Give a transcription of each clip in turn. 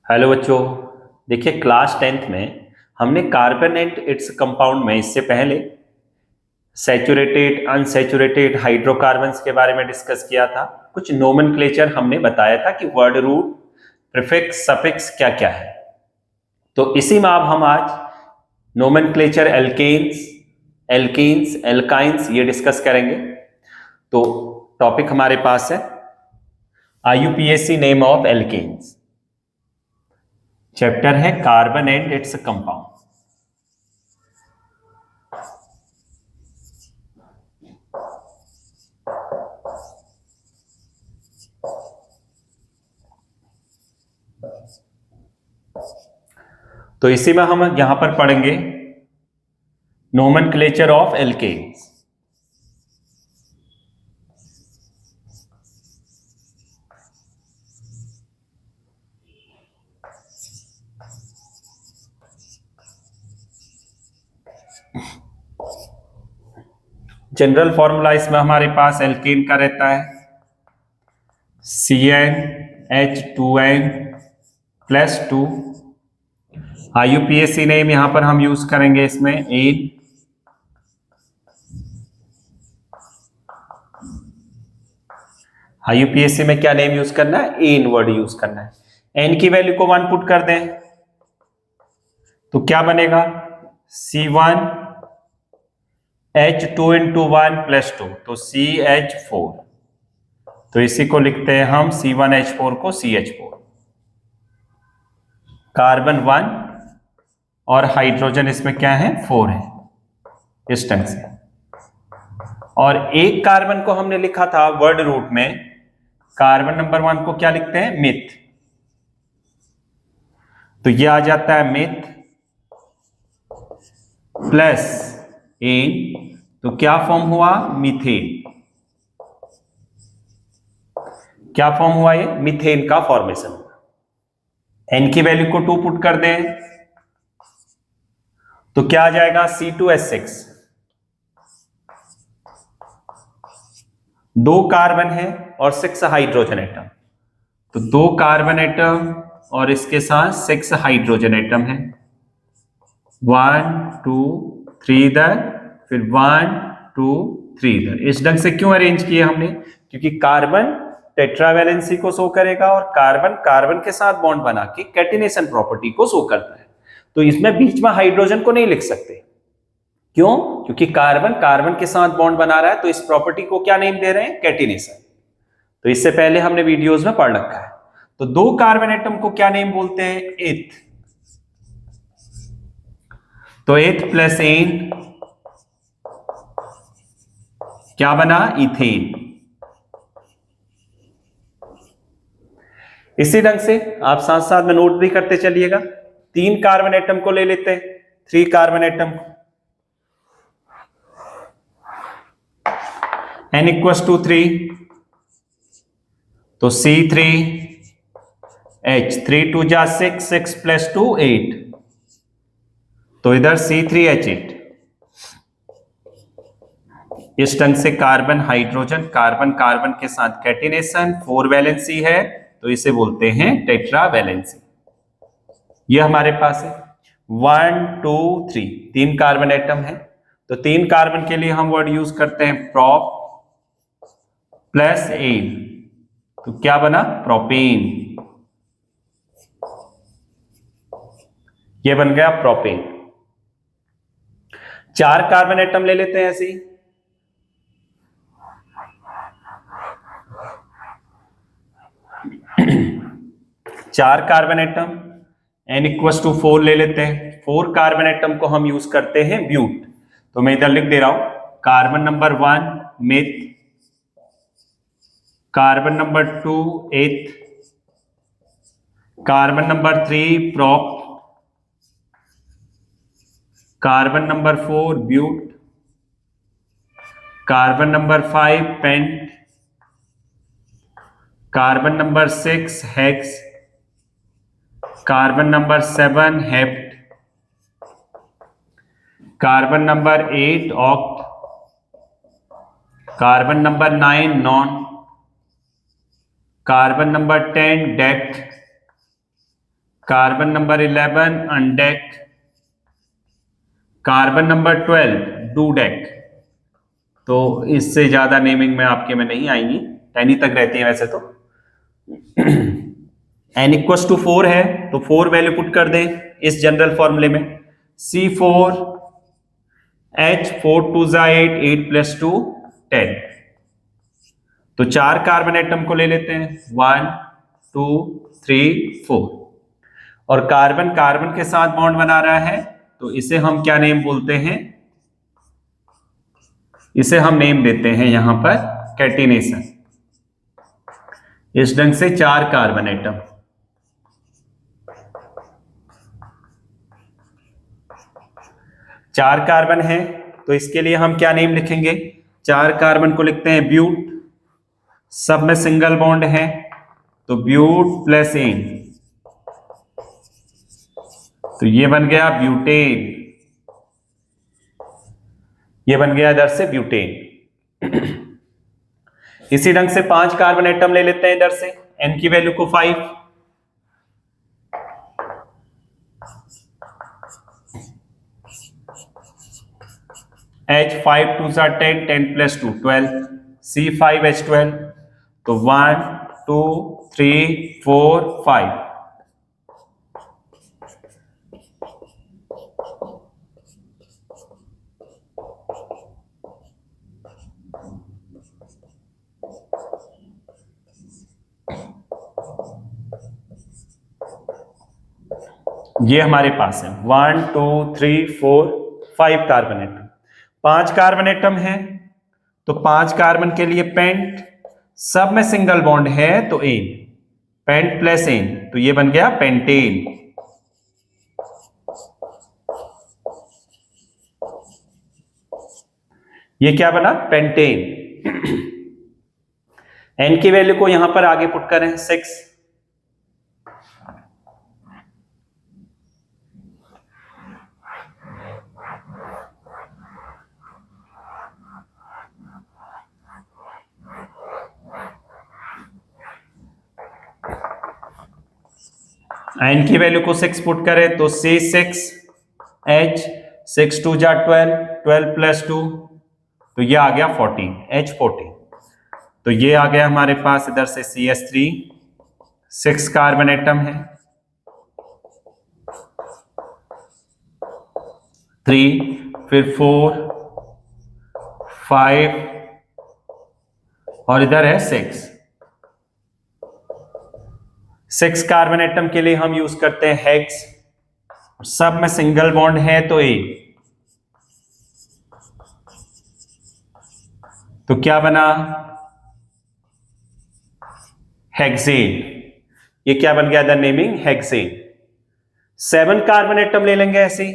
Hello बच्चों। देखिए class 10th में हमने कार्बन एंड इट्स कंपाउंड में इससे पहले सैचुरेटेड अनसैचुरेटेड हाइड्रोकार्बन्स के बारे में डिस्कस किया था। कुछ नोमेनक्लेचर हमने बताया था कि वर्ड रूट प्रीफिक्स सफिक्स क्या क्या है। तो इसी में अब हम आज नोमेनक्लेचर एल्केन्स एल्कीन्स एल्काइंस ये डिस्कस करेंगे। तो टॉपिक हमारे पास है IUPAC name of alkanes. Chapter है कार्बन एंड इट्स कंपाउंड। तो इसी में हम यहां पर पढ़ेंगे nomenclature of alkanes. General formula इसमें हमारे पास एल्केन का रहता है CnH2n+2। IUPAC नेम यहां पर हम यूज करेंगे इसमें एन। IUPAC में क्या नेम यूज करना है? एन वर्ड यूज करना है। एन की वैल्यू को 1 पुट कर दें तो क्या बनेगा? C1H2 × 1 + 2 तो CH4। तो इसी को लिखते हैं हम C1H4 को CH4। कार्बन 1 और हाइड्रोजन इसमें क्या है? 4 है इस ढंग से। और एक कार्बन को हमने लिखा था वर्ड रूट में, कार्बन नंबर 1 को क्या लिखते हैं? मिथ। तो ये आ जाता है मिथ प्लस एन, तो क्या फॉर्म हुआ? मीथेन। क्या फॉर्म हुआ? ये मीथेन का फॉर्मेशन। एन की वैल्यू को 2 पुट कर दें तो क्या आ जाएगा? C2H6। 2 कार्बन है और 6 हाइड्रोजन एटम, तो 2 कार्बन एटम और इसके साथ 6 हाइड्रोजन एटम है। 1 2 3 इधर, फिर 1 2 3 इधर। इस ढंग से क्यों अरेंज किए हमने? क्योंकि कार्बन टेट्रावैलेंसी को शो करेगा और कार्बन कार्बन के साथ बॉन्ड बना के कैटिनेशन प्रॉपर्टी को शो करता है। तो इसमें बीच में हाइड्रोजन को नहीं लिख सकते। क्यों? क्योंकि कार्बन कार्बन के साथ बॉन्ड बना रहा है, तो इस प्रॉपर्टी को क्या नेम दे रहे हैं? कैटिनेशन। तो इससे पहले हमने वीडियोस में पढ़ रखा है। तो 2 कार्बन एटम को क्या नेम बोलते हैं? एथ। तो एथ प्लस एन क्या बना? इथेन। इसी ढंग से आप साथ साथ में नोट भी करते चलिएगा। 3 कार्बन एटम को ले लेते हैं, 3 कार्बन एटम को, n = 3 तो C3H, 3 2 जा 6, 6 + 2 8, तो इधर C3H8। इस ढंग से कार्बन हाइड्रोजन कार्बन कार्बन के साथ कैटिनेशन, 4 वैलेंसी है, तो इसे बोलते हैं टेट्रा वैलेंसी। ये हमारे पास है 1 2 3, 3 कार्बन एटम है। तो 3 कार्बन के लिए हम वर्ड यूज करते हैं प्रोप प्लस एन, तो क्या बना? प्रोपेन। ये बन गया प्रोपेन। 4 कार्बन एटम ले लेते हैं ऐसे ही, चार कार्बन एटम, n = 4 ले लेते हैं। 4 कार्बन एटम को हम यूज करते हैं ब्यूट। तो मैं इधर लिख दे रहा हूं carbon number 1 meth, carbon number 2 eth, carbon number 3 prop, carbon number 4 but, carbon number 5 pent, carbon number 6 hex, carbon number 7 hept, carbon number 8 oct, carbon number 9 non, carbon number 10 dec, carbon number 11 undec, carbon number 12 dodec. तो इससे ज्यादा naming में आपके में नहीं आएंगी, 10 ही तक रहती है वैसे तो। n इक्वस टू 4 है तो 4 वैल्यू पुट कर दें इस जनरल फॉर्मूले में, C4 H 4 2 8, 8 प्लस 2 10। तो 4 कार्बन एटम को ले लेते हैं, 1 2 3 4। और कार्बन कार्बन के साथ बॉन्ड बना रहा है तो इसे हम क्या नेम बोलते हैं, इसे हम नेम देते हैं यहां पर कैटिनेशन। इस ढंग से 4 कार्बन एटम, 4 कार्बन है तो इसके लिए हम क्या नेम लिखेंगे, 4 कार्बन को लिखते हैं ब्यूट, सब में सिंगल बॉन्ड है तो ब्यूट प्लस एन, तो ये बन गया ब्यूटेन, ये बन गया इधर से ब्यूटेन। इसी ढंग से 5 कार्बन एटम ले लेते हैं इधर से, n की वैल्यू को 5, H 5 2 10, 10 प्लस 2 12, C5H12। तो 1 2 3 4 5। ये हमारे पास है 1 2 3 4 5 कार्बन एटम। 5 कार्बन एटम है तो 5 कार्बन के लिए पेंट, सब में सिंगल बॉन्ड है तो एन, पेंट प्लस एन, तो ये बन गया पेंटेन। ये क्या बना, पेंटेन। एन की वैल्यू को यहां पर आगे पुट करें 6, एन की वैल्यू को 6 पुट करें तो C6H 6 2 जा 12, 12 प्लस 2, तो ये आ गया 14, H14। तो ये आ गया हमारे पास इधर से CH3, 6 कार्बन एटम है, 3 फिर 4 5 और इधर है 6 कार्बन एटम के लिए हम यूज करते हैं हेक्स, सब में सिंगल बॉन्ड है तो ए, तो क्या बना, हेक्सेन। ये क्या बन गया, the naming hexane. 7 carbon atom ले लेंगे ऐसे,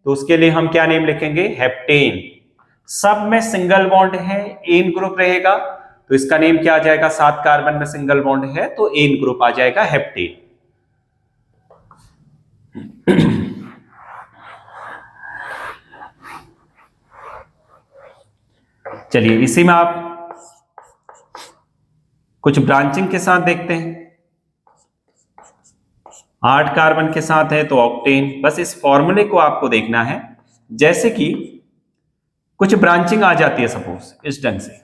तो उसके लिए हम क्या नेम लिखेंगे, हेप्टेन, सब में सिंगल बॉन्ड है, एन ग्रुप रहेगा तो इसका नेम क्या आ जाएगा, 7 कार्बन में सिंगल बॉन्ड है तो एन ग्रुप आ जाएगा हेप्टेन। चलिए इसी में आप कुछ ब्रांचिंग के साथ देखते हैं। 8 कार्बन के साथ है तो ऑक्टेन। बस इस फॉर्मूले को आपको देखना है, जैसे कि कुछ ब्रांचिंग आ जाती है सपोज इस ढंग से,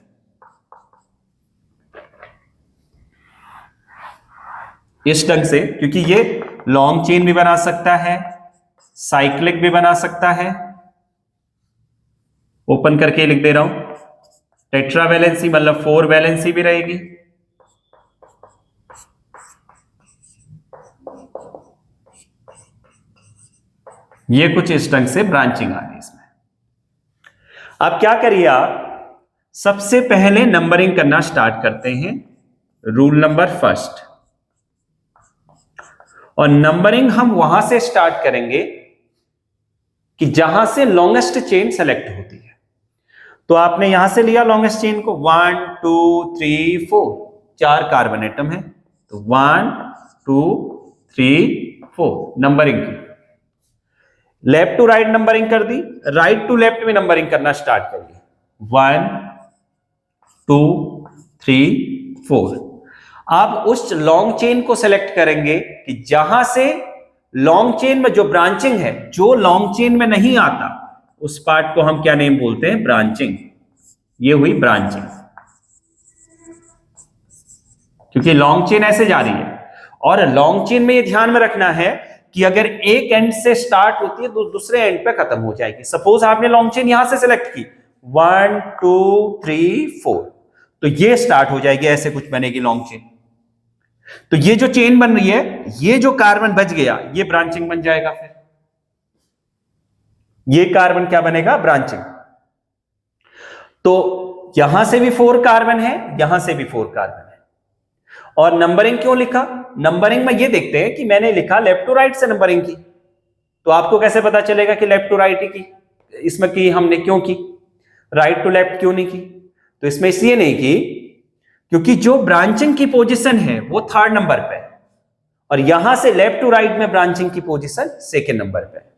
इस ढंग से, क्योंकि ये लॉन्ग चेन भी बना सकता है, साइक्लिक भी बना सकता है। ओपन करके लिख दे रहा हूं, टेट्रा वैलेंसी मतलब 4 वैलेंसी भी रहेगी, ये कुछ इस ढंग से ब्रांचिंग आ रही है इसमें। अब क्या करिए आप, सबसे पहले नंबरिंग करना स्टार्ट करते हैं, रूल नंबर फर्स्ट। और नंबरिंग हम वहां से स्टार्ट करेंगे कि जहां से लॉन्गेस्ट चेन सेलेक्ट होती है। तो आपने यहां से लिया लॉन्गेस्ट चेन को, 1 2 3 4, 4 कार्बन एटम है तो 1 2 3 4 नंबरिंग की। लेफ्ट टू राइट नंबरिंग कर दी, राइट टू लेफ्ट में नंबरिंग करना स्टार्ट करिए, 1 2 3 4। आप उस लॉन्ग चेन को सेलेक्ट करेंगे कि जहां से लॉन्ग चेन में जो ब्रांचिंग है, जो लॉन्ग चेन में नहीं आता, उस पार्ट को हम क्या नेम बोलते हैं? ब्रांचिंग। ये हुई ब्रांचिंग, क्योंकि लॉन्ग चेन ऐसे जा रही है। और लॉन्ग चेन में ये ध्यान में रखना है कि अगर एक एंड से स्टार्ट होती है तो दूसरे एंड पे खत्म हो जाएगी। सपोज आपने लॉन्ग चेन यहां से सिलेक्ट की 1 2 3 4, तो ये स्टार्ट हो जाएगी, ऐसे कुछ बनेगी लॉन्ग चेन। तो ये जो चेन बन रही है, ये जो कार्बन बच गया, ये ब्रांचिंग बन जाएगा। फिर ये कार्बन क्या बनेगा? ब्रांचिंग। तो यहां से भी 4 कार्बन है, यहां से भी 4 कार्बन है। और नंबरिंग क्यों लिखा? नंबरिंग में ये देखते हैं कि मैंने लिखा लेफ्ट टू राइट से नंबरिंग की, तो आपको कैसे पता चलेगा कि लेफ्ट टू राइट ही की? इसमें की हमने क्यों की, राइट टू लेफ्ट क्यों नहीं की? तो इसमें इसलिए नहीं की क्योंकि जो ब्रांचिंग की पोजीशन है वो 3rd नंबर पे है, और यहां से लेफ्ट टू राइट में ब्रांचिंग की पोजीशन 2nd नंबर पे है।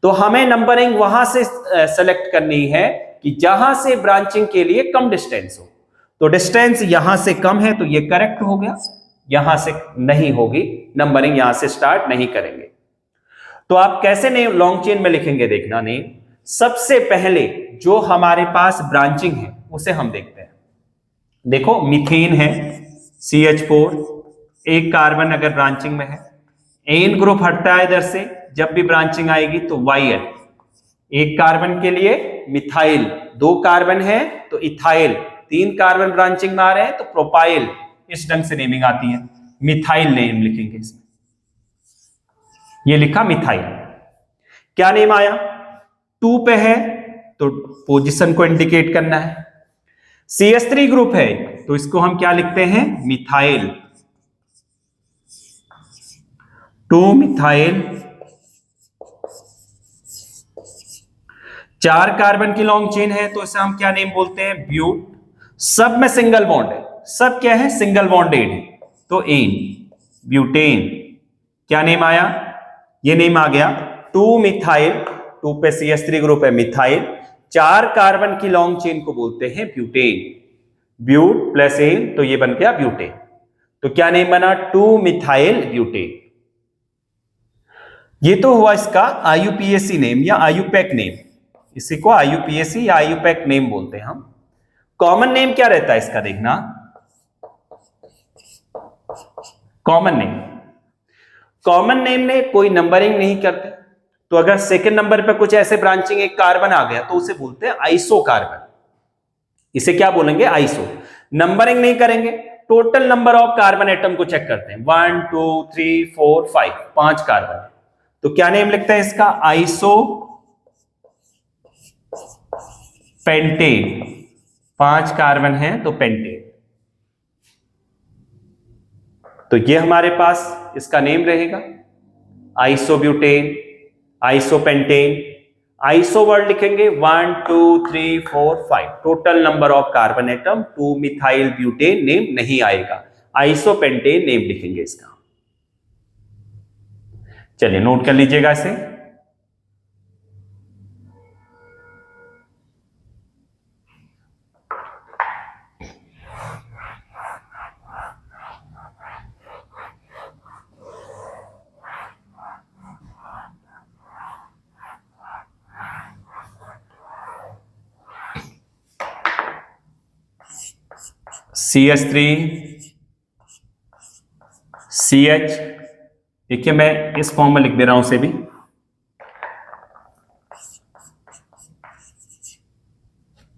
तो हमें नंबरिंग वहां से सेलेक्ट करनी है कि जहां से ब्रांचिंग के लिए कम डिस्टेंस हो। तो डिस्टेंस यहां से कम है तो ये करेक्ट हो गया, यहां से नहीं होगी, नंबरिंग यहां से स्टार्ट नहीं करेंगे। तो आप कैसे नेम लॉन्ग चेन में लिखेंगे? देखना नेम, सबसे पहले जो हमारे पास ब्रांचिंग है उसे हम देखते हैं। देखो मीथेन है CH4, एक कार्बन अगर ब्रांचिंग में है, एन ग्रुप हटता है इधर से, जब भी ब्रांचिंग आएगी तो YL। एक कार्बन के लिए मिथाइल, 2 कार्बन है तो इथाइल, 3 कार्बन ब्रांचिंग में आ रहे हैं तो प्रोपाइल। इस ढंग से नेमिंग आती है, मिथाइल नेम लिखेंगे इसमें। ये लिखा मिथाइल, क्या नेम आया? 2 पे है तो पोजीशन को इंडिकेट करना है। CH3 ग्रुप है तो इसको हम क्या लिखते हैं? Methyl, 2 methyl. 4 कार्बन की लॉन्ग चेन है तो इसे हम क्या नेम बोलते हैं? ब्यूट। सब में सिंगल बॉन्ड है, सब क्या है? सिंगल बॉन्डेड है, तो एन, ब्यूटेन। क्या नेम आया? ये नेम आ गया 2 मिथाइल। 2 पे CH3 ग्रुप है, मिथाइल। 4 कार्बन की लॉन्ग चेन को बोलते हैं ब्यूटेन। ब्यूट प्लस एन, तो ये बन गया ब्यूटेन। तो क्या नेम बना? 2 मिथाइल ब्यूटेन। ये तो हुआ इसका IUPAC नेम या IUPAC नेम। इसी को IUPAC या IUPAC नेम बोलते हैं हम। कॉमन नेम क्या रहता है इसका? देखना, कॉमन नेम, कॉमन नेम में कोई नंबरिंग नहीं करते। तो अगर 2nd नंबर पे कुछ ऐसे ब्रांचिंग एक कार्बन आ गया तो उसे बोलते हैं आइसो कार्बन। इसे क्या बोलेंगे? आइसो। नंबरिंग नहीं करेंगे, total number of carbon atom को चेक करते हैं। 1 2 3 4 5, 5 कार्बन। तो क्या नेम लिखते हैं इसका? Iso pentane. 5 कार्बन है तो पेंटेन। तो ये हमारे पास इसका नेम रहेगा आइसोब्यूटेन, आइसोपेंटेन। आइसो वर्ड लिखेंगे 1 2 3 4 5, total number of carbon atom 2 methyl butane name नहीं आएगा, आइसोपेंटेन नेम लिखेंगे इसका। चलिए नोट कर लीजिएगा इसे। CH3 CH, देखिए मैं इस फॉर्म में लिख दे रहा हूं उसे भी।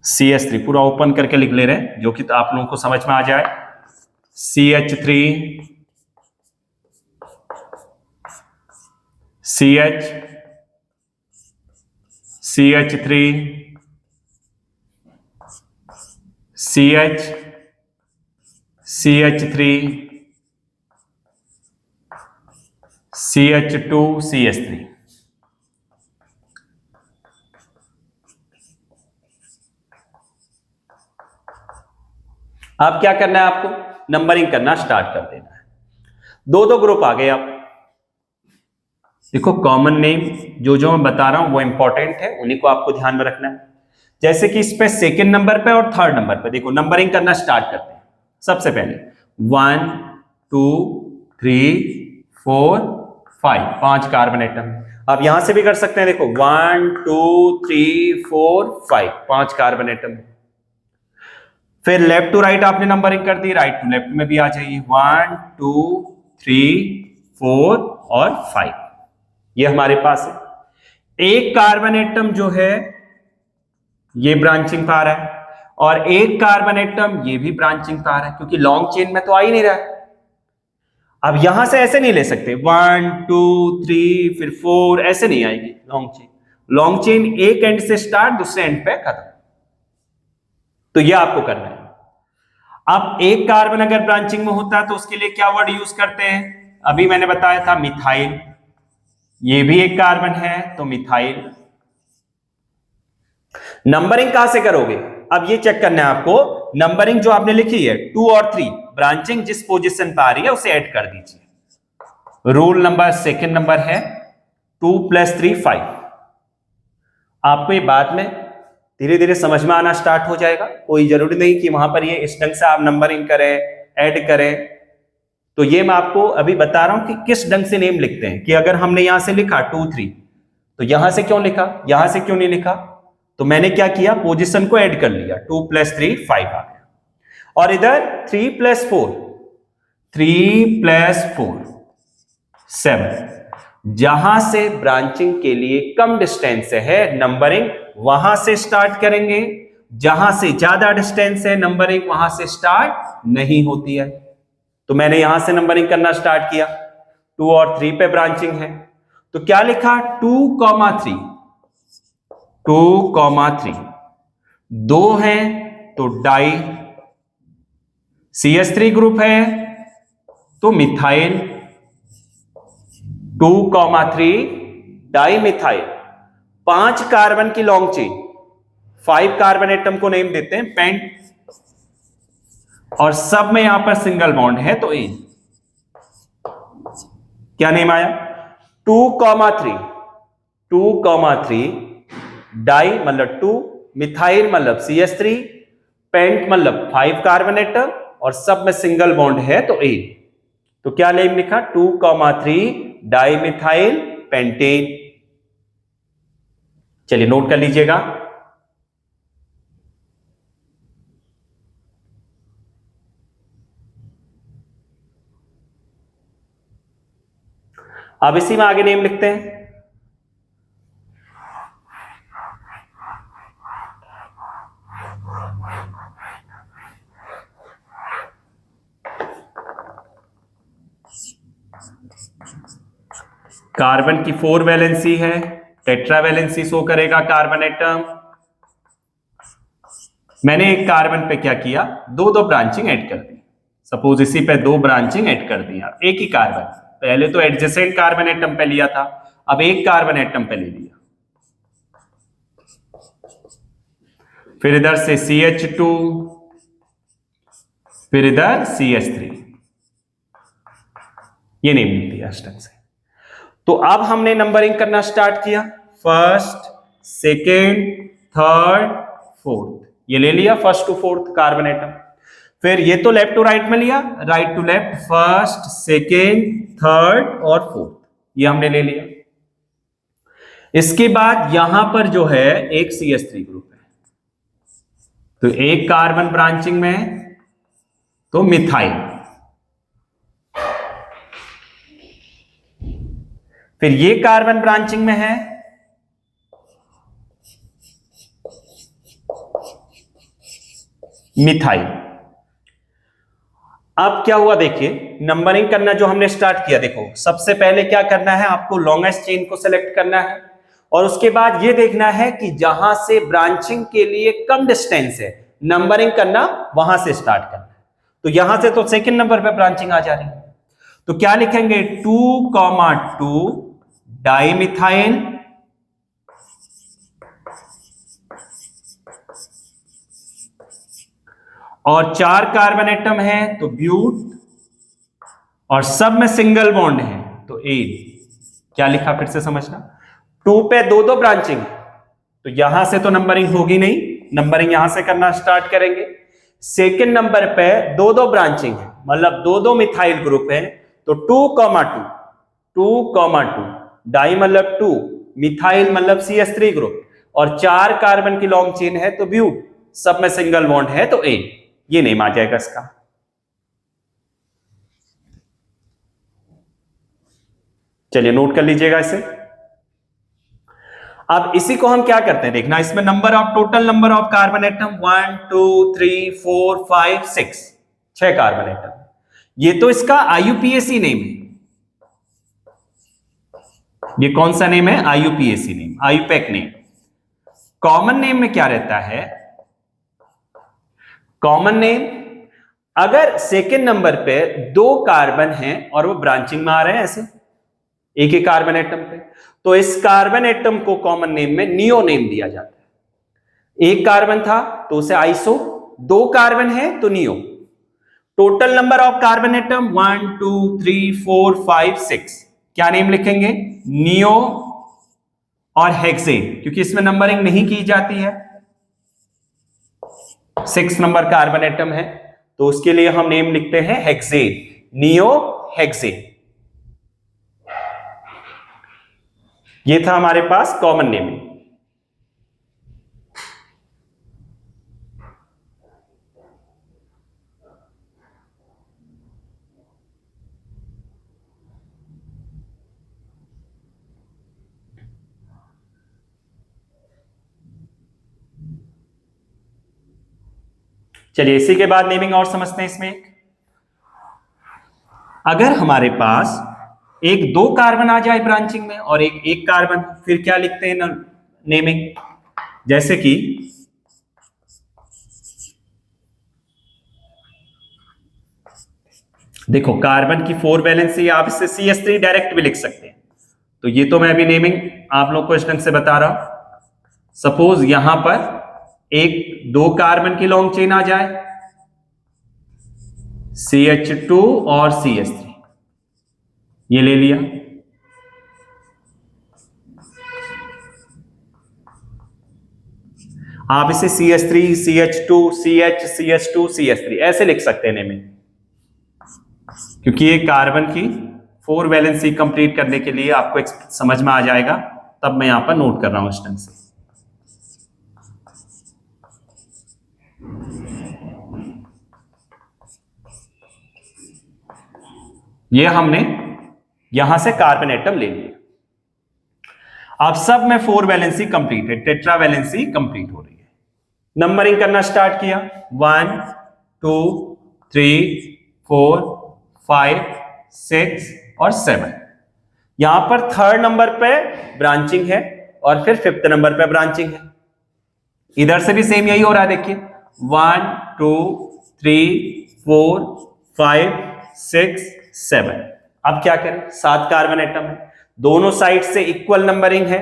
CH3 पूरा ओपन करके लिख ले रहे हैं जो कि तो आप लोगों को समझ में आ जाए। CH3 CH CH3 CH CH3 CH2 CH3। अब क्या करना है आपको? नंबरिंग करना स्टार्ट कर देना है। 2 ग्रुप आ गए। आप देखो कॉमन नेम जो मैं बता रहा हूं वो इंपॉर्टेंट है, उन्हीं को आपको ध्यान में रखना है। जैसे कि इस पे 2nd नंबर पे और 3rd नंबर पे देखो नंबरिंग करना स्टार्ट करते हैं। सबसे पहले 1 2 3 4 5, 5 कार्बन एटम। आप यहां से भी कर सकते हैं, देखो 1 2 3 4 5, 5 कार्बन एटम। फिर लेफ्ट टू राइट आपने नंबरिंग कर दी, राइट टू लेफ्ट में भी आ जाइए, 1 2 3 4 और 5, ये हमारे पास है। एक कार्बन एटम जो है ये ब्रांचिंग पा रहा है, और एक कार्बन एटम ये भी ब्रांचिंग पा रहा है, क्योंकि लॉन्ग चेन में तो आ ही नहीं रहा है। अब यहां से ऐसे नहीं ले सकते 1 2 3 फिर 4, ऐसे नहीं आएगी लॉन्ग चेन। लॉन्ग चेन एक एंड से स्टार्ट, दूसरे एंड पे खत्म। तो ये आपको करना है। अब एक कार्बन अगर ब्रांचिंग में होता है तो उसके लिए क्या वर्ड यूज करते हैं, अभी मैंने बताया था मिथाइल। ये भी एक कार्बन है तो मिथाइल। नंबरिंग कहां से करोगे, अब ये चेक करना है आपको। नंबरिंग जो आपने लिखी है 2 और 3, ब्रांचिंग जिस पोजीशन पर आ रही है उसे ऐड कर दीजिए। रूल नंबर सेकंड नंबर है 2 + 3 5। आपको ये बाद में धीरे धीरे समझ में आना स्टार्ट हो जाएगा। कोई जरूरी नहीं कि वहां पर ये इस ढंग से आप नंबरिंग करें, ऐड करें। तो ये मैं आपको अभी बता रहा हूं कि किस ढंग से नेम लिखते हैं, कि अगर हमने यहां से लिखा 2 3 तो यहां से क्यों लिखा, यहां से क्यों नहीं लिखा। तो मैंने क्या किया, पोजीशन को ऐड कर लिया, 2 + 3 5 आ गया। और इधर 3 + 4 3 + 4 7। जहां से ब्रांचिंग के लिए कम डिस्टेंस है नंबरिंग वहां से स्टार्ट करेंगे, जहां से ज्यादा डिस्टेंस है नंबरिंग वहां से स्टार्ट नहीं होती है। तो मैंने यहां से नंबरिंग करना स्टार्ट किया, 2 और 3 पे ब्रांचिंग है तो क्या लिखा 2, 3 2, 3 दो हैं तो डाई, CH3 ग्रुप है तो मिथाइल, 2, 3 डाई मिथाइल। 5 कार्बन की लॉन्ग चेन, 5 कार्बन एटम को नेम देते हैं पेंट, और सब में यहां पर सिंगल बॉन्ड है तो एन। क्या नेम आया 2, 3 2, 3 डाई मतलब 2, मिथाइल मतलब CH3, पेंट मतलब 5 कार्बन एटम, और सब में सिंगल बॉन्ड है तो एन। तो क्या नेम लिखा 2, 3 डाई मिथाइल पेंटेन। चलिए नोट कर लीजिएगा। अब इसी में आगे नेम लिखते हैं। कार्बन की 4 वैलेंसी है, टेट्रा वैलेंसी शो करेगा कार्बन एटम। मैंने एक कार्बन पे क्या किया, 2 ब्रांचिंग ऐड कर दी। सपोज इसी पे 2 ब्रांचिंग ऐड कर दिया, एक ही कार्बन। पहले तो एडजेसेंट कार्बन एटम पे लिया था, अब एक कार्बन एटम पे ले लिया। फिर इधर से CH2, फिर इधर CH3, ये नेम लिख दिया इस ढंग से। तो अब हमने नंबरिंग करना स्टार्ट किया, फर्स्ट, सेकेंड, थर्ड, फोर्थ, ये ले लिया first to fourth carbon atom. फिर ये तो लेफ्ट टू राइट में लिया, right to left, first, second, third और फोर्थ, ये हमने ले लिया। इसके बाद यहां पर जो है एक CH3 ग्रुप है, तो एक कार्बन ब्रांचिंग में तो मिथाइल, फिर ये कार्बन ब्रांचिंग में है मिथाइल। अब क्या हुआ देखिए, नंबरिंग करना जो हमने स्टार्ट किया, देखो सबसे पहले क्या करना है, आपको लॉन्गेस्ट चेन को सिलेक्ट करना है, और उसके बाद ये देखना है कि जहां से ब्रांचिंग के लिए कम डिस्टेंस है नंबरिंग करना, वहां से स्टार्ट करना है। तो यहां से तो सेकंड नंबर पे ब्रांचिंग आ जा रही है, तो क्या लिखेंगे 2, 2 डाइमिथाइल, और 4 कार्बन एटम है तो ब्यूट, और सब में सिंगल बॉन्ड है तो एन। क्या लिखा फिर से समझना, 2 पे 2 ब्रांचिंग, तो यहां से तो नंबरिंग होगी नहीं, नंबरिंग यहां से करना स्टार्ट करेंगे। सेकंड नंबर पे 2 ब्रांचिंग है, मतलब 2 मिथाइल ग्रुप है, तो 2, 2 2,2, डाई मतलब 2, मिथाइल मतलब CH3 ग्रुप, और 4 कार्बन की लॉन्ग चेन है तो ब्यूट, सब में सिंगल बॉन्ड है तो ए, ये नेम आ जाएगा इसका। चलिए नोट कर लीजिएगा इसे। अब इसी को हम क्या करते हैं देखना, इसमें number of, total number of carbon atom 1 2 3 4 5 6, 6 carbon atom. ये तो इसका IUPAC नेम है। ये कौन सा नेम है? IUPAC name, IUPAC name. Common name में क्या रहता है? कॉमन नेम, अगर सेकेंड नंबर पे 2 कार्बन हैं और वो ब्रांचिंग में आ रहे हैं ऐसे एक ही कार्बन एटम पे, तो इस कार्बन एटम को कॉमन नेम में नियो नेम दिया जाता है। एक कार्बन था तो उसे आइसो, 2 कार्बन है तो neo. Total number of carbon atom 1 2 3 4 5 6, क्या नेम लिखेंगे? नियो और हेक्सेन, क्योंकि इसमें नंबरिंग नहीं की जाती है। 6 नंबर कार्बन एटम है तो उसके लिए हम नेम लिखते हैं हेक्सेन, नियो हेक्सेन। ये था हमारे पास कॉमन नेमिंग। चलिए इसी के बाद नेमिंग और समझते हैं इसमें। अगर हमारे पास एक 2 कार्बन आ जाए ब्रांचिंग में और एक कार्बन, फिर क्या लिखते हैं नेमिंग? जैसे कि देखो कार्बन की 4 वैलेंसी, आप इससे CH3 डायरेक्ट भी लिख सकते हैं। तो ये तो मैं अभी नेमिंग आप लोग को इस ढंग से बता रहा हूं। सपोज यहां पर एक 2 कार्बन की लॉन्ग चेन आ जाए, CH2 और CH3, ये ले लिया। आप इसे CH3 CH2 CH CH2 CH3 ऐसे लिख सकते हैं नेमिंग, क्योंकि ये कार्बन की 4 वैलेंसी कंप्लीट करने के लिए आपको एक समझ में आ जाएगा, तब मैं यहां पर नोट कर रहा हूं इस ढंग से। ये हमने यहां से कार्बन एटम ले लिया। अब सब में 4 वैलेंसी कंप्लीट है, टेट्रा वैलेंसी कंप्लीट हो रही है। नंबरिंग करना स्टार्ट किया, 1 2 3 4 5 6 और 7। यहां पर 3rd नंबर पे ब्रांचिंग है और फिर 5th नंबर पे ब्रांचिंग है। इधर से भी सेम यही हो रहा है, देखिए 1 2 3 4 5 6 7। अब क्या करें? 7 कार्बन एटम है, दोनों साइड से इक्वल नंबरिंग है,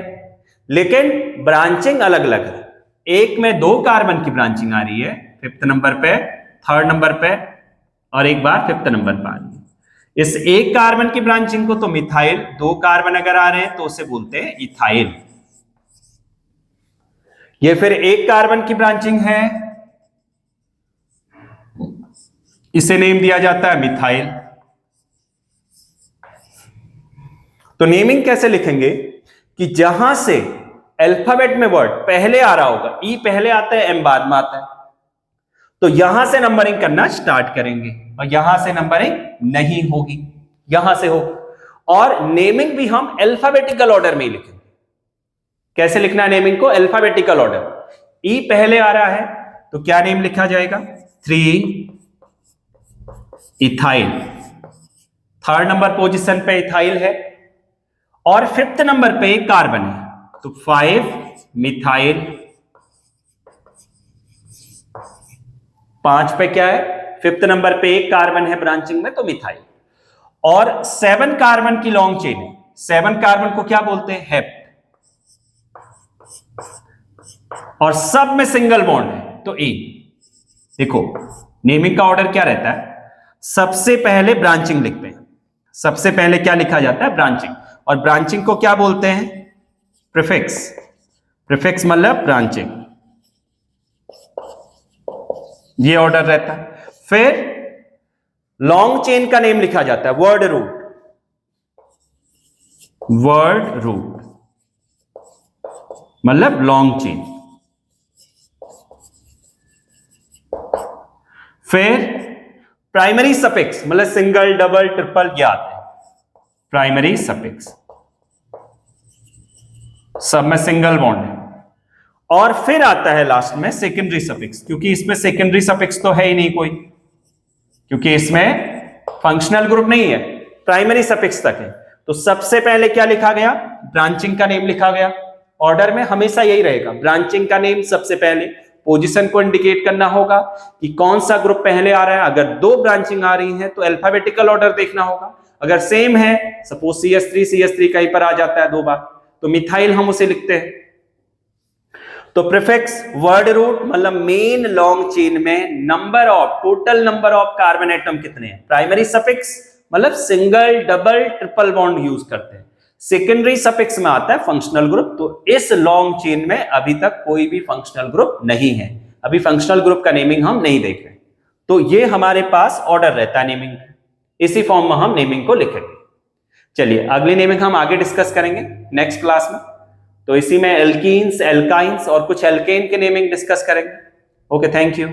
लेकिन ब्रांचिंग अलग अलग है। एक में 2 कार्बन की ब्रांचिंग आ रही है 5th नंबर पे, 3rd नंबर पे, और एक बार 5th नंबर पे आ रही है। इस एक कार्बन की ब्रांचिंग को तो मिथाइल, 2 कार्बन अगर आ रहे हैं तो उसे बोलते हैं इथाइल। ये फिर एक कार्बन की ब्रांचिंग है, इसे नेम दिया जाता है मिथाइल। तो नेमिंग कैसे लिखेंगे कि जहां से अल्फाबेट में वर्ड पहले आ रहा होगा, ई पहले आता है एम बाद में आता है, तो यहां से नंबरिंग करना स्टार्ट करेंगे और यहां से नंबरिंग नहीं होगी, यहां से होगी। और नेमिंग भी हम अल्फाबेटिकल ऑर्डर में ही लिखेंगे। कैसे लिखना है नेमिंग को? Alphabetical order. ई पहले आ रहा है तो क्या नेम लिखा जाएगा? 3 इथाइल। 3rd नंबर पोजीशन पे इथाइल है और 5th नंबर पे एक कार्बन है तो 5 मिथाइल। 5 पे क्या है? 5th नंबर पे एक कार्बन है ब्रांचिंग में तो मिथाइल। और 7 कार्बन की लॉन्ग चेन है, 7 कार्बन को क्या बोलते हैं? हेप्ट। और सब में सिंगल बॉन्ड है तो ए। देखो नेमिंग का ऑर्डर क्या रहता है? सबसे पहले ब्रांचिंग लिखते हैं, सबसे पहले क्या लिखा जाता है? ब्रांचिंग। और ब्रांचिंग को क्या बोलते हैं? प्रीफिक्स। प्रीफिक्स मतलब ब्रांचिंग, ये ऑर्डर रहता है। फिर लॉन्ग चेन का नेम लिखा जाता है, वर्ड रूट। वर्ड रूट, मतलब लॉन्ग चेन। फिर प्राइमरी सफिक्स, मतलब सिंगल, डबल, ट्रिपल, ये आते हैं प्राइमरी सफिक्स, सब में सिंगल बॉन्ड है। और फिर आता है लास्ट में सेकेंडरी सफिक्स, क्योंकि इसमें सेकेंडरी सफिक्स तो है ही नहीं कोई, क्योंकि इसमें फंक्शनल ग्रुप नहीं है, प्राइमरी सफिक्स तक है। तो सबसे पहले क्या लिखा गया, ब्रांचिंग का नेम लिखा गया। ऑर्डर में हमेशा यही रहेगा, ब्रांचिंग का नेम सबसे पहले, पोजीशन को इंडिकेट करना होगा कि कौन सा ग्रुप पहले आ रहा है। अगर दो ब्रांचिंग आ रही है तो अल्फाबेटिकल ऑर्डर देखना होगा। अगर सेम है, सपोज CH3 कहीं पर आ जाता है 2 बार, तो मिथाइल हम उसे लिखते हैं। तो प्रीफिक्स वर्ड रूट, मतलब मेन लॉन्ग चेन में number of, total number of carbon atom कितने हैं। प्राइमरी सफिक्स मतलब single, double, triple bond use करते हैं। सेकेंडरी सफिक्स में आता है फंक्शनल ग्रुप। तो इस लॉन्ग चेन में अभी तक कोई भी फंक्शनल ग्रुप नहीं है, अभी फंक्शनल ग्रुप का नेमिंग हम नहीं देख रहे। तो ये हमारे पास ऑर्डर रहता है नेमिंग, इसी फॉर्म में हम नेमिंग को लिखेंगे। चलिए अगली नेमिंग हम आगे डिस्कस करेंगे नेक्स्ट क्लास में। तो इसी में एल्कीन्स, एल्काइंस और कुछ एल्केन के नेमिंग डिस्कस करेंगे। Okay, thank you.